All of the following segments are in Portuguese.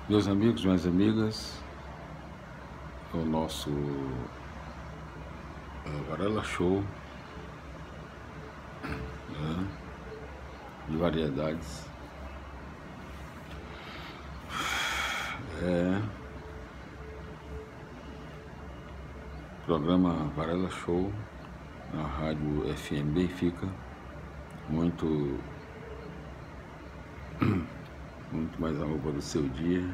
Meus amigos, minhas amigas, o nosso Varela Show, né, de variedades. Programa Varela Show na rádio FM Benfica, muito mais amor para o seu dia,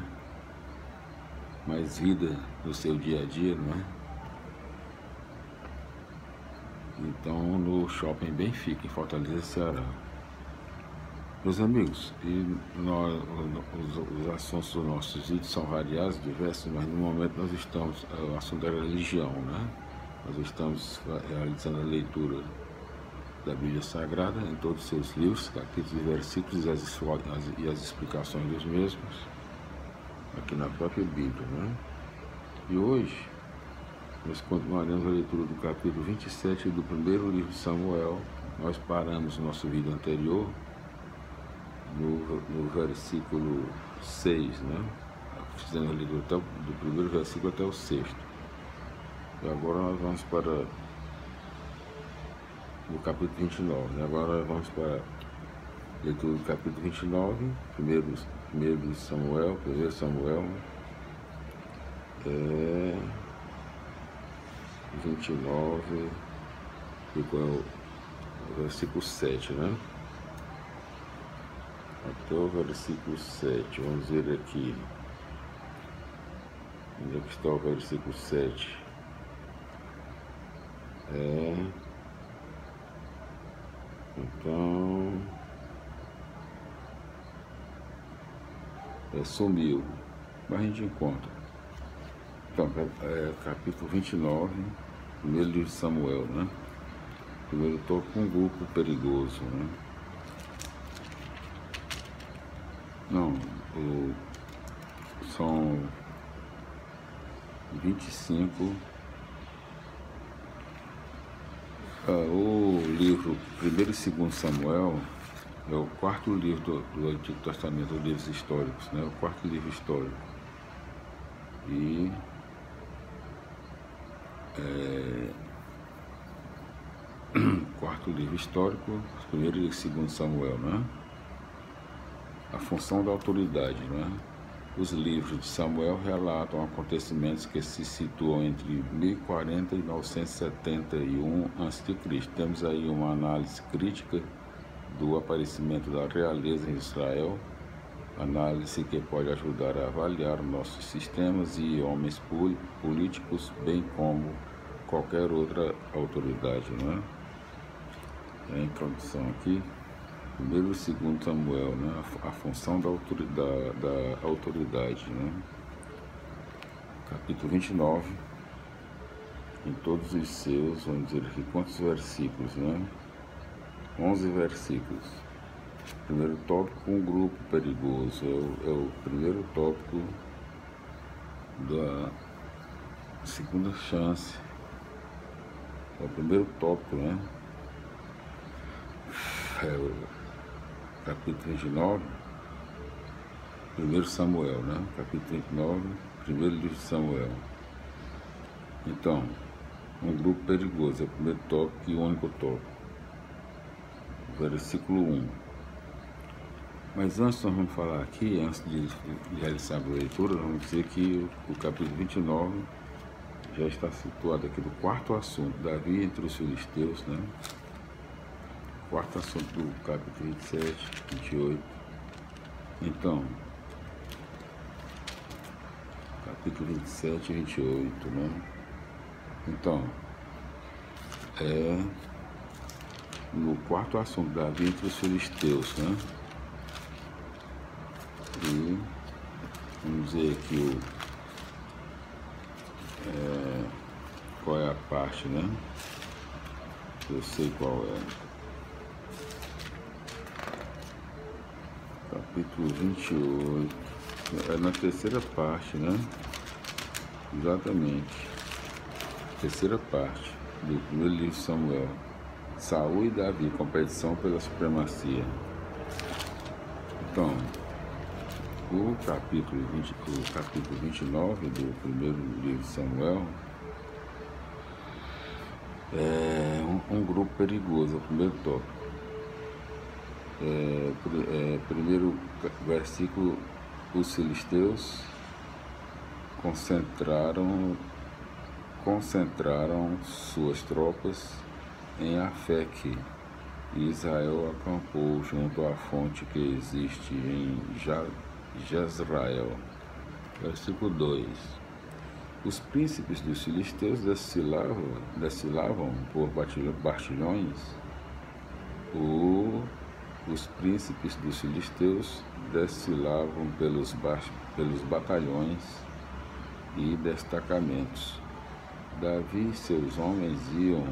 mais vida no seu dia a dia, não é? Então, no Shopping Benfica, em Fortaleza, Ceará. Meus amigos, os assuntos dos nossos vídeos são variados, diversos, mas no momento nós estamos, o assunto é religião, né? Nós estamos realizando a leitura da Bíblia Sagrada em todos os seus livros, capítulos e versículos e as explicações dos mesmos, aqui na própria Bíblia, né? E hoje nós continuaremos a leitura do capítulo 27 do primeiro livro de Samuel. Nós paramos no nosso vídeo anterior no versículo 6, né? Fizemos a leitura do primeiro versículo até o 6º. E agora nós vamos para o capítulo 29. Né? Agora nós vamos para a leitura do capítulo 29, primeiro de Samuel, 1 Samuel, 29, e com o versículo 7, né? Até o versículo 7, vamos ver aqui. Onde é que está o versículo 7? Então, sumiu, mas a gente encontra. Então, capítulo 29, primeiro livro de Samuel, né? Primeiro toca um grupo perigoso, né? Não, são 25. O livro 1º e 2º Samuel é o quarto livro do Antigo Testamento, dos livros históricos, né? O quarto livro histórico. E quarto livro histórico, 1º e 2º Samuel, né? A função da autoridade, né? Os livros de Samuel relatam acontecimentos que se situam entre 1040 e 971 a.C. Temos aí uma análise crítica do aparecimento da realeza em Israel, análise que pode ajudar a avaliar nossos sistemas e homens políticos, bem como qualquer outra autoridade, né? A introdução aqui. 1º e 2º Samuel, né? A função da autoridade, né? Capítulo 29, em todos os seus, vamos dizer aqui, quantos versículos, né? 11 versículos. Primeiro tópico, um grupo perigoso, é o primeiro tópico da segunda chance, é o primeiro tópico, né? Capítulo 29, 1 Samuel, né? Capítulo 29, primeiro livro de Samuel. Então, um grupo perigoso, é o primeiro tópico e o único tópico. Versículo 1. Mas antes nós vamos falar aqui, antes de realizar a leitura, vamos dizer que o capítulo 29 já está situado aqui do quarto assunto, Davi entre os filisteus, né? Quarto assunto do capítulo 27, 28. Então, capítulo 27 e 28, né? Então, no quarto assunto, Davi entre os filisteus, né? E vamos dizer aqui qual é a parte, né? Eu sei qual é. Capítulo 28, é na terceira parte, né? Exatamente. Terceira parte do primeiro livro de Samuel. Saul e Davi, competição pela supremacia. Então, o capítulo 29 do primeiro livro de Samuel é um grupo perigoso, é o primeiro tópico. Primeiro versículo: os filisteus concentraram suas tropas em Afeque, e Israel acampou junto à fonte que existe em Jezreel. Versículo 2: os príncipes dos filisteus desfilavam por batalhões. Os príncipes dos filisteus desfilavam pelos batalhões e destacamentos. Davi e seus homens iam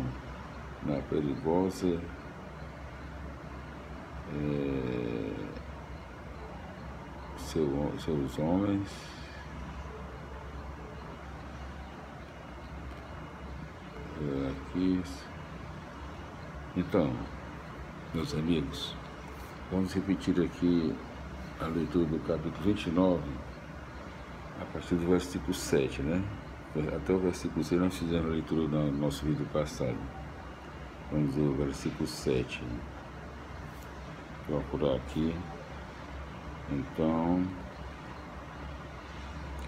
na perigosa seus homens aqui. Então, meus amigos, vamos repetir aqui a leitura do capítulo 29, a partir do versículo 7, né? Até o versículo 6 nós fizemos a leitura no nosso vídeo passado. Vamos ver o versículo 7. Vou procurar aqui. Então,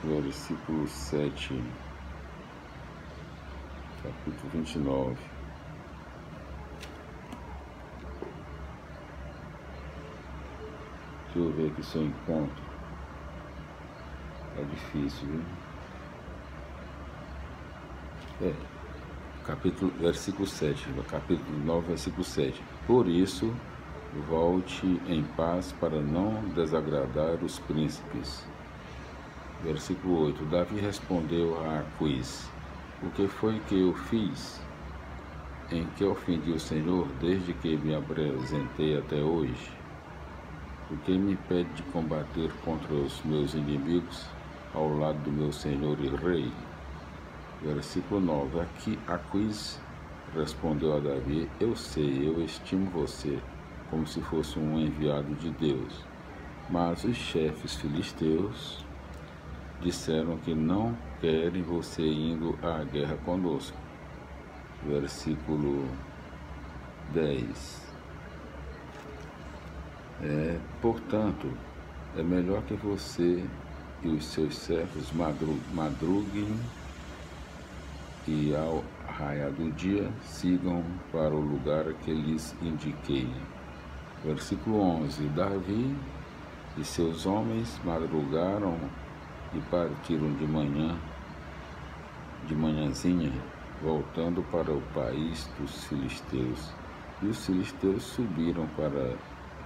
versículo 7, capítulo 29. Deixa eu ver aqui se eu encontro. É difícil, viu? Versículo 7, capítulo 9, versículo 7. Por isso, volte em paz para não desagradar os príncipes. Versículo 8. Davi respondeu a Aquis: o que foi que eu fiz? Em que ofendi o Senhor desde que me apresentei até hoje? O que me impede de combater contra os meus inimigos ao lado do meu Senhor e Rei? Versículo 9. Aquis respondeu a Davi: eu sei, eu estimo você como se fosse um enviado de Deus. Mas os chefes filisteus disseram que não querem você indo à guerra conosco. Versículo 10. Portanto, é melhor que você e os seus servos madruguem e ao raiar do dia sigam para o lugar que lhes indiquei. Versículo 11. Davi e seus homens madrugaram e partiram de manhãzinha, voltando para o país dos filisteus. E os filisteus subiram para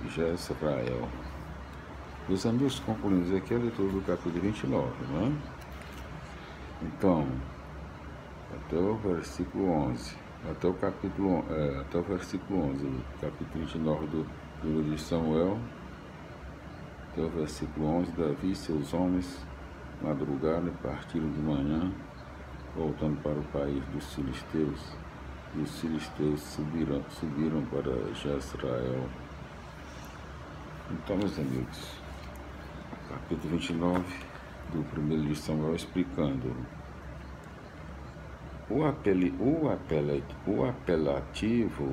Jezreel. Meus amigos, concluímos aqui a leitura do capítulo 29, não é? Então, até o versículo 11, até o versículo 11, do capítulo 29 do livro de Samuel, até o versículo 11, Davi e seus homens madrugaram e partiram de manhã, voltando para o país dos filisteus, e os filisteus subiram para Jezreel. Então, meus amigos, capítulo 29 do primeiro livro de Samuel, explicando o apelativo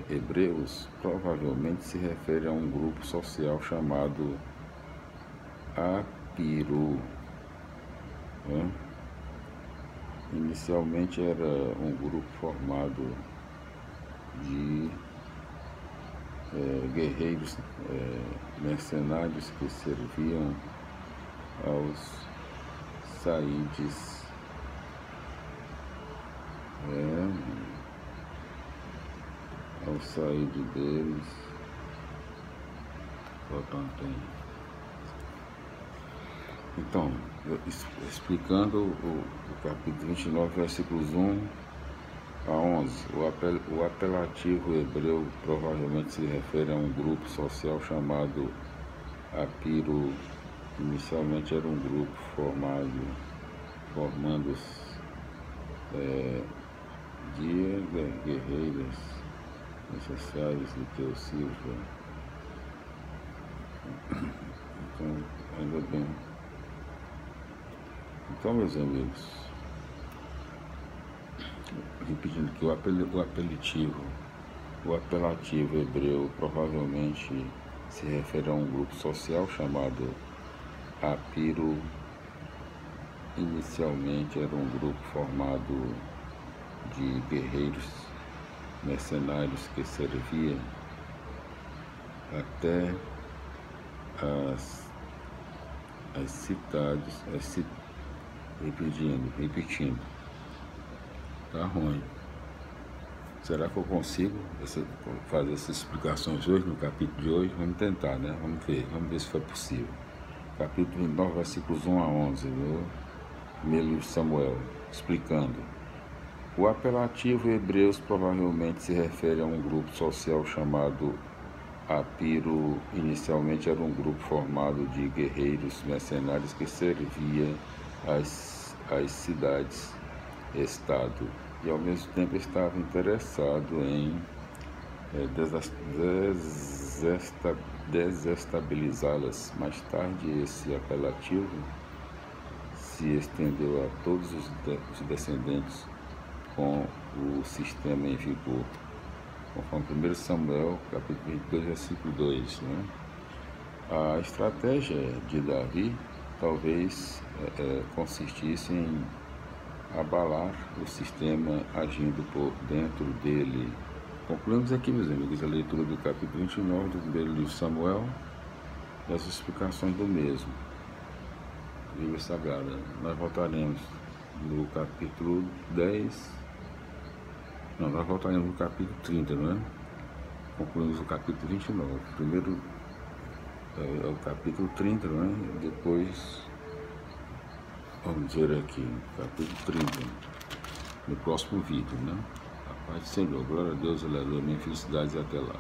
hebreus provavelmente se refere a um grupo social chamado Apiru. Inicialmente era um grupo formado de guerreiros mercenários que serviam aos saídes ao sair deles, então, explicando o capítulo 29, versículos 1 a 11, o apelativo hebreu provavelmente se refere a um grupo social chamado Apiru. Inicialmente era um grupo formando guerreiras necessários de Teu Silva. Então, bem. Então, meus amigos, repetindo que o apelativo hebreu provavelmente se refere a um grupo social chamado Apiro. Inicialmente era um grupo formado de guerreiros mercenários que servia até as cidades, repetindo, tá ruim. Será que eu consigo fazer essas explicações hoje, no capítulo de hoje? Vamos tentar, né? Vamos ver se foi possível. Capítulo 29, versículos 1 a 11, do primeiro livro de Samuel, explicando. O apelativo hebreus provavelmente se refere a um grupo social chamado Apiro. Inicialmente era um grupo formado de guerreiros mercenários que servia às cidades-estado e ao mesmo tempo estava interessado em desestabilizá-las. Mais tarde, esse apelativo se estendeu a todos os descendentes com o sistema em vigor, conforme 1 Samuel, capítulo 22, versículo 2. Né? A estratégia de Davi talvez consistisse em abalar o sistema agindo por dentro dele. Concluímos aqui, meus amigos, a leitura do capítulo 29 do primeiro livro de Samuel e as explicações do mesmo. Bíblia Sagrada. Nós voltaremos no capítulo 10. Não, nós voltaremos no capítulo 30, não é? Concluímos o capítulo 29. Primeiro é o capítulo 30, não é? Depois, vamos dizer aqui, capítulo 30, no próximo vídeo, né? A paz do Senhor, glória a Deus, aleluia, minha felicidade até lá.